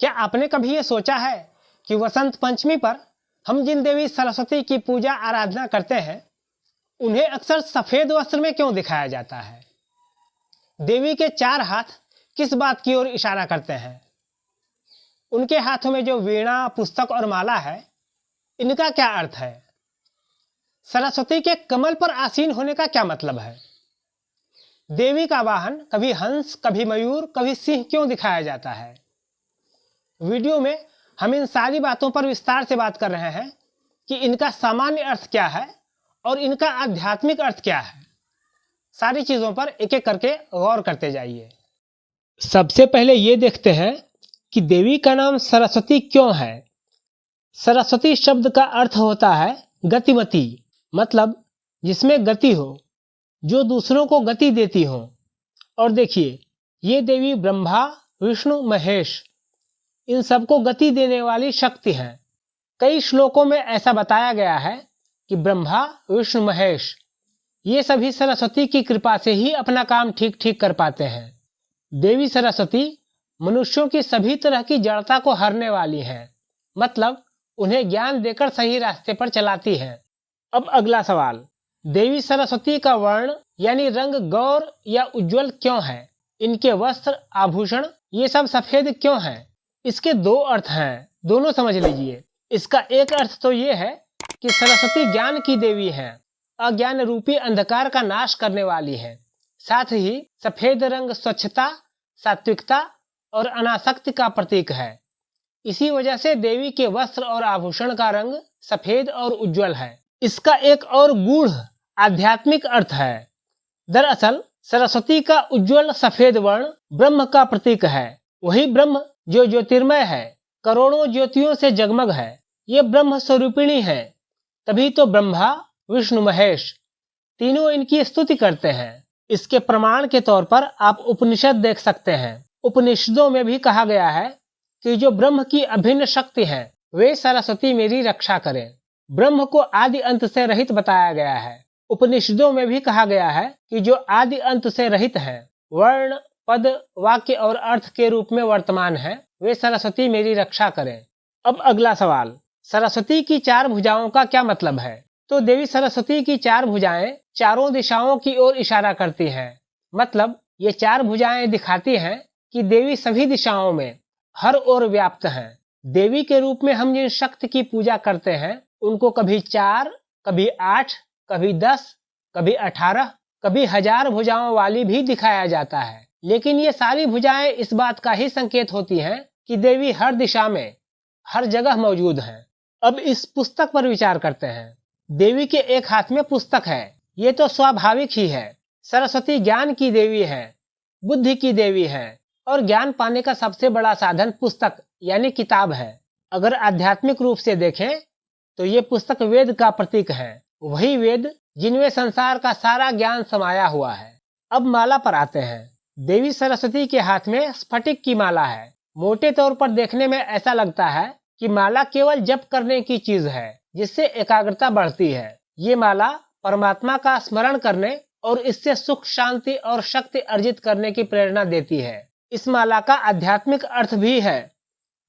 क्या आपने कभी ये सोचा है कि वसंत पंचमी पर हम जिन देवी सरस्वती की पूजा आराधना करते हैं उन्हें अक्सर सफेद वस्त्र में क्यों दिखाया जाता है? देवी के चार हाथ किस बात की ओर इशारा करते हैं? उनके हाथों में जो वीणा, पुस्तक और माला है, इनका क्या अर्थ है? सरस्वती के कमल पर आसीन होने का क्या मतलब है? देवी का वाहन कभी हंस, कभी मयूर, कभी सिंह क्यों दिखाया जाता है? वीडियो में हम इन सारी बातों पर विस्तार से बात कर रहे हैं कि इनका सामान्य अर्थ क्या है और इनका आध्यात्मिक अर्थ क्या है। सारी चीजों पर एक एक करके गौर करते जाइए। सबसे पहले ये देखते हैं कि देवी का नाम सरस्वती क्यों है। सरस्वती शब्द का अर्थ होता है गतिमती, मतलब जिसमें गति हो, जो दूसरों को गति देती हो। और देखिए, ये देवी ब्रह्मा, विष्णु, महेश, इन सबको गति देने वाली शक्ति है। कई श्लोकों में ऐसा बताया गया है कि ब्रह्मा, विष्णु, महेश ये सभी सरस्वती की कृपा से ही अपना काम ठीक ठीक कर पाते हैं। देवी सरस्वती मनुष्यों की सभी तरह की जड़ता को हरने वाली है, मतलब उन्हें ज्ञान देकर सही रास्ते पर चलाती है। अब अगला सवाल, देवी सरस्वती का वर्ण यानी रंग गौर या उज्जवल क्यों है? इनके वस्त्र, आभूषण ये सब सफेद क्यों हैं? इसके दो अर्थ हैं, दोनों समझ लीजिए। इसका एक अर्थ तो ये है कि सरस्वती ज्ञान की देवी है, अज्ञान रूपी अंधकार का नाश करने वाली है। साथ ही सफेद रंग स्वच्छता, सात्विकता और अनासक्ति का प्रतीक है। इसी वजह से देवी के वस्त्र और आभूषण का रंग सफेद और उज्जवल है। इसका एक और गूढ़ आध्यात्मिक अर्थ है। दरअसल सरस्वती का उज्जवल सफेद वर्ण ब्रह्म का प्रतीक है। वही ब्रह्म जो ज्योतिर्मय है, करोड़ों ज्योतियों से जगमग है, ये ब्रह्म स्वरूपिणी है। तभी तो ब्रह्मा, विष्णु, महेश तीनों इनकी स्तुति करते हैं। इसके प्रमाण के तौर पर आप उपनिषद देख सकते हैं। उपनिषदों में भी कहा गया है कि जो ब्रह्म की अभिन्न शक्ति है वे सरस्वती मेरी रक्षा करें। ब्रह्म को आदि अंत से रहित बताया गया है। उपनिषदों में भी कहा गया है कि जो आदि अंत से रहित है, वर्ण, पद, वाक्य और अर्थ के रूप में वर्तमान है, वे सरस्वती मेरी रक्षा करें। अब अगला सवाल, सरस्वती की चार भुजाओं का क्या मतलब है? तो देवी सरस्वती की चार भुजाएं चारों दिशाओं की ओर इशारा करती हैं। मतलब ये चार भुजाएं दिखाती हैं कि देवी सभी दिशाओं में हर ओर व्याप्त हैं। देवी के रूप में हम जिन शक्ति की पूजा करते हैं उनको कभी 4, कभी 8, कभी 10, कभी 18, कभी 1000 भुजाओं वाली भी दिखाया जाता है। लेकिन ये सारी भुजाएं इस बात का ही संकेत होती हैं कि देवी हर दिशा में, हर जगह मौजूद हैं। अब इस पुस्तक पर विचार करते हैं। देवी के एक हाथ में पुस्तक है, ये तो स्वाभाविक ही है। सरस्वती ज्ञान की देवी है, बुद्धि की देवी है और ज्ञान पाने का सबसे बड़ा साधन पुस्तक यानी किताब है। अगर आध्यात्मिक रूप से देखें तो ये पुस्तक वेद का प्रतीक है, वही वेद जिनमें संसार का सारा ज्ञान समाया हुआ है। अब माला पर आते हैं। देवी सरस्वती के हाथ में स्फटिक की माला है। मोटे तौर पर देखने में ऐसा लगता है कि माला केवल जप करने की चीज है जिससे एकाग्रता बढ़ती है। ये माला परमात्मा का स्मरण करने और इससे सुख, शांति और शक्ति अर्जित करने की प्रेरणा देती है। इस माला का आध्यात्मिक अर्थ भी है।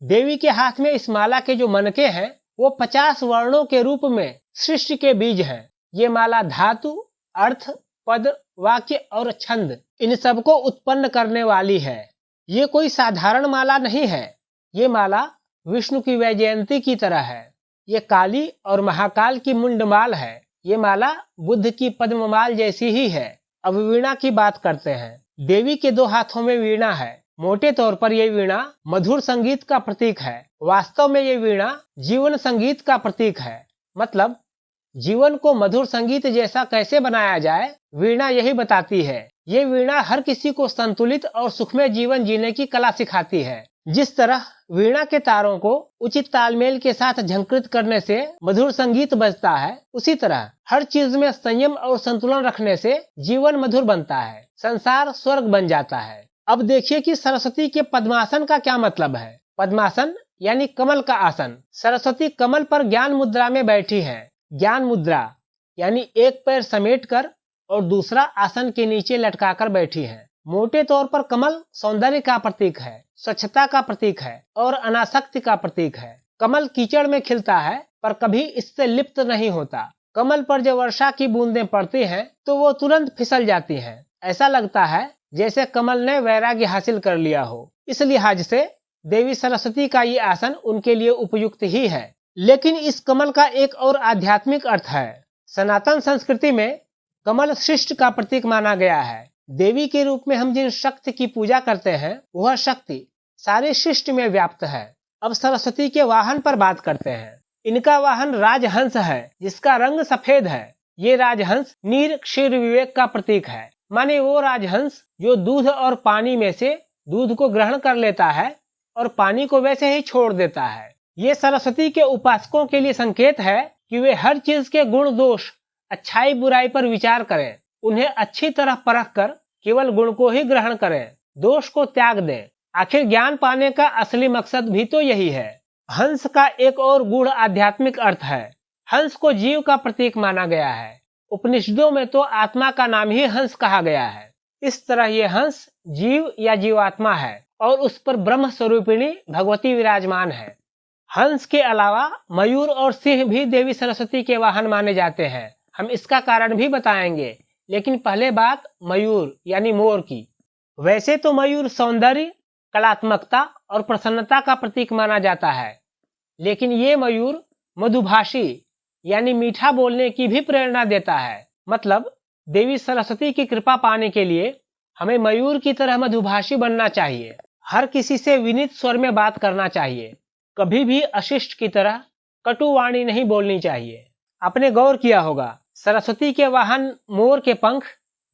देवी के हाथ में इस माला के जो मनके हैं वो 50 वर्णों के रूप में सृष्टि के बीज हैं। ये माला धातु, अर्थ, पद, वाक्य और छंद इन सबको उत्पन्न करने वाली है। ये कोई साधारण माला नहीं है। ये माला विष्णु की वैजयंती की तरह है। ये काली और महाकाल की मुंडमाल है। ये माला बुद्ध की पद्ममाल जैसी ही है। अब वीणा की बात करते हैं। देवी के 2 हाथों में वीणा है। मोटे तौर पर यह वीणा मधुर संगीत का प्रतीक है। वास्तव में ये वीणा जीवन संगीत का प्रतीक है। मतलब जीवन को मधुर संगीत जैसा कैसे बनाया जाए, वीणा यही बताती है। ये वीणा हर किसी को संतुलित और सुखमय जीवन जीने की कला सिखाती है। जिस तरह वीणा के तारों को उचित तालमेल के साथ झंकृत करने से मधुर संगीत बजता है, उसी तरह हर चीज में संयम और संतुलन रखने से जीवन मधुर बनता है, संसार स्वर्ग बन जाता है। अब देखिए कि सरस्वती के पद्मासन का क्या मतलब है। पद्मासन यानी कमल का आसन। सरस्वती कमल पर ज्ञान मुद्रा में बैठी है। ज्ञान मुद्रा यानी एक पैर समेटकर और दूसरा आसन के नीचे लटकाकर बैठी है। मोटे तौर पर कमल सौंदर्य का प्रतीक है, स्वच्छता का प्रतीक है और अनासक्ति का प्रतीक है। कमल कीचड़ में खिलता है पर कभी इससे लिप्त नहीं होता। कमल पर जब वर्षा की बूंदें पड़ती हैं तो वो तुरंत फिसल जाती हैं। ऐसा लगता है जैसे कमल ने वैराग्य हासिल कर लिया हो। इस लिहाज से देवी सरस्वती का ये आसन उनके लिए उपयुक्त ही है। लेकिन इस कमल का एक और आध्यात्मिक अर्थ है। सनातन संस्कृति में कमल सृष्टि का प्रतीक माना गया है। देवी के रूप में हम जिन शक्ति की पूजा करते हैं वह शक्ति सारी सृष्टि में व्याप्त है। अब सरस्वती के वाहन पर बात करते हैं। इनका वाहन राजहंस है जिसका रंग सफेद है। ये राजहंस नीर क्षीर विवेक का प्रतीक है। माने वो राजहंस जो दूध और पानी में से दूध को ग्रहण कर लेता है और पानी को वैसे ही छोड़ देता है। ये सरस्वती के उपासकों के लिए संकेत है कि वे हर चीज के गुण दोष, अच्छाई बुराई पर विचार करें, उन्हें अच्छी तरह परख कर केवल गुण को ही ग्रहण करें, दोष को त्याग दें। आखिर ज्ञान पाने का असली मकसद भी तो यही है। हंस का एक और गूढ़ आध्यात्मिक अर्थ है। हंस को जीव का प्रतीक माना गया है। उपनिषदों में तो आत्मा का नाम ही हंस कहा गया है। इस तरह ये हंस जीव या जीवात्मा है और उस पर ब्रह्म स्वरूपिणी भगवती विराजमान है। हंस के अलावा मयूर और सिंह भी देवी सरस्वती के वाहन माने जाते हैं। हम इसका कारण भी बताएंगे, लेकिन पहले बात मयूर यानी मोर की। वैसे तो मयूर सौंदर्य, कलात्मकता और प्रसन्नता का प्रतीक माना जाता है, लेकिन ये मयूर मधुभाषी यानी मीठा बोलने की भी प्रेरणा देता है। मतलब देवी सरस्वती की कृपा पाने के लिए हमें मयूर की तरह मधुभाषी बनना चाहिए। हर किसी से विनीत स्वर में बात करना चाहिए। कभी भी अशिष्ट की तरह कटु वाणी नहीं बोलनी चाहिए। आपने गौर किया होगा, सरस्वती के वाहन मोर के पंख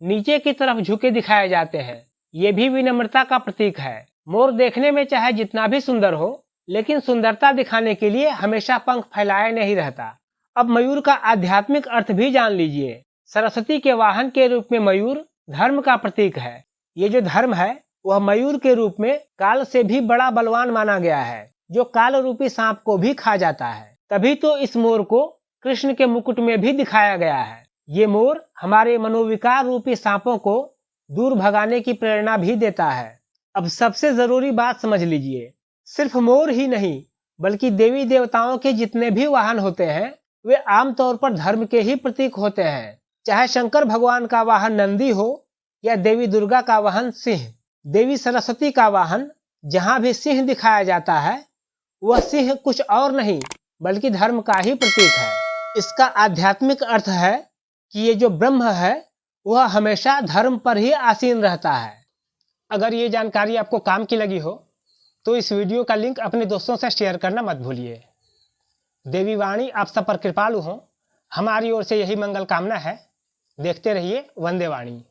नीचे की तरफ झुके दिखाए जाते हैं। ये भी विनम्रता का प्रतीक है। मोर देखने में चाहे जितना भी सुंदर हो, लेकिन सुंदरता दिखाने के लिए हमेशा पंख फैलाए नहीं रहता। अब मयूर का आध्यात्मिक अर्थ भी जान लीजिए। सरस्वती के वाहन के रूप में मयूर धर्म का प्रतीक है। ये जो धर्म है वह मयूर के रूप में काल से भी बड़ा बलवान माना गया है, जो काल रूपी सांप को भी खा जाता है। तभी तो इस मोर को कृष्ण के मुकुट में भी दिखाया गया है। ये मोर हमारे मनोविकार रूपी सांपों को दूर भगाने की प्रेरणा भी देता है। अब सबसे जरूरी बात समझ लीजिए, सिर्फ मोर ही नहीं बल्कि देवी देवताओं के जितने भी वाहन होते हैं वे आमतौर पर धर्म के ही प्रतीक होते हैं। चाहे शंकर भगवान का वाहन नंदी हो या देवी दुर्गा का वाहन सिंह। देवी सरस्वती का वाहन जहाँ भी सिंह दिखाया जाता है वह सिंह कुछ और नहीं बल्कि धर्म का ही प्रतीक है। इसका आध्यात्मिक अर्थ है कि ये जो ब्रह्म है वह हमेशा धर्म पर ही आसीन रहता है। अगर ये जानकारी आपको काम की लगी हो तो इस वीडियो का लिंक अपने दोस्तों से शेयर करना मत भूलिए। देवी वाणी आप सब पर कृपालु हो, हमारी ओर से यही मंगल कामना है। देखते रहिए वंदे वाणी।